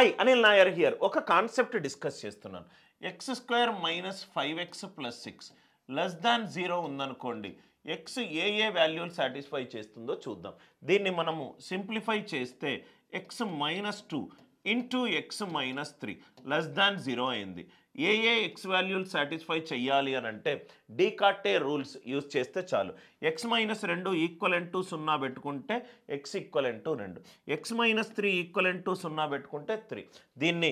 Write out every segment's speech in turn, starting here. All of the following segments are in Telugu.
Hi Anil Nair here. ఒక కాన్సెప్ట్ డిస్కస్ చేస్తున్నాను. X square minus 5x plus 6 less than 0 ఉందనుకోండి. ఎక్స్ ఏ వాల్యూలు సాటిస్ఫై చేస్తుందో చూద్దాం. దీన్ని మనము సింప్లిఫై చేస్తే X minus 2 into X minus 3 less than 0 అయింది. ఏ ఎక్స్ వాల్యూలు సాటిస్ఫై చెయ్యాలి అని అంటే డీకార్టే రూల్స్ యూజ్ చేస్తే చాలు. ఎక్స్ మైనస్ 2 ఈక్వలెంట్ టు 0 పెట్టుకుంటే X equivalent to 2, X minus 3 equivalent to 0 పెట్టుకుంటే 3. దీన్ని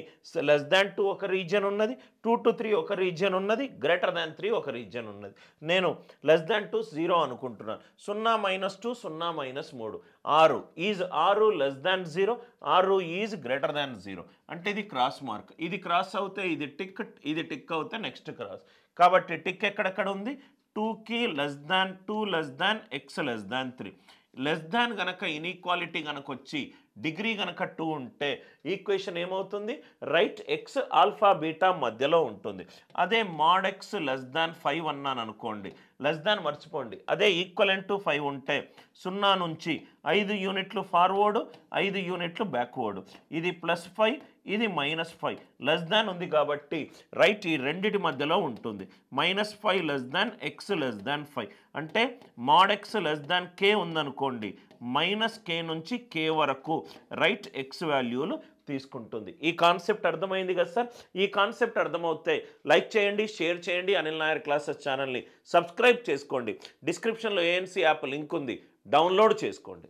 లెస్ దాన్ 2 ఒక రీజియన్ ఉన్నది, 2 to 3 ఒక రీజియన్ ఉన్నది, గ్రేటర్ దాన్ 3 ఒక రీజియన్ ఉన్నది. నేను లెస్ దాన్ 2 0 అనుకుంటున్నాను. 0 minus 2 0 minus 3 6 is 6 less than 0, 6 is greater than 0. అంటే ఇది క్రాస్ మార్క్. ఇది క్రాస్ అవుతే ఇది టిక్, ఇది టిక్ అవుతే నెక్స్ట్ క్రాస్. కాబట్టి టిక్ ఎక్కడెక్కడ ఉంది? 2కి less than 2 less than x less than 3. Less than గనక ఇన్ఈక్వాలిటీ గనక వచ్చి డిగ్రీ గనక 2 ఉంటే ఈక్వేషన్ ఏమవుతుంది? రైట్ ఎక్స్ ఆల్ఫా బీటా మధ్యలో ఉంటుంది. అదే మాడ్ ఎక్స్ లెస్ దాన్ 5 అన్నాను అనుకోండి, లెస్ దాన్ మర్చిపోండి, అదే ఈక్వలెంట్ టు 5 ఉంటే 0 నుంచి 5 యూనిట్లు ఫార్వర్డ్, 5 యూనిట్లు బ్యాక్వర్డ్. ఇది +5, ఇది -5. లెస్ దాన్ ఉంది కాబట్టి రైట్ ఈ రెండిటి మధ్యలో ఉంటుంది. -5 less than x less than 5 అంటే మాడ్ ఎక్స్ లెస్ దాన్ కే ఉందనుకోండి, -k నుంచి k వరకు రైట్ ఎక్స్ వాల్యూలు తీసుకుంటుంది. ఈ కాన్సెప్ట్ అర్థమైంది కదా సార్? ఈ కాన్సెప్ట్ అర్థమవుతే లైక్ చేయండి, షేర్ చేయండి, అనిల్ నాయర్ క్లాసెస్ ఛానల్ని సబ్స్క్రైబ్ చేసుకోండి. డిస్క్రిప్షన్లో ఏఎన్సీ యాప్ లింక్ ఉంది, డౌన్లోడ్ చేసుకోండి.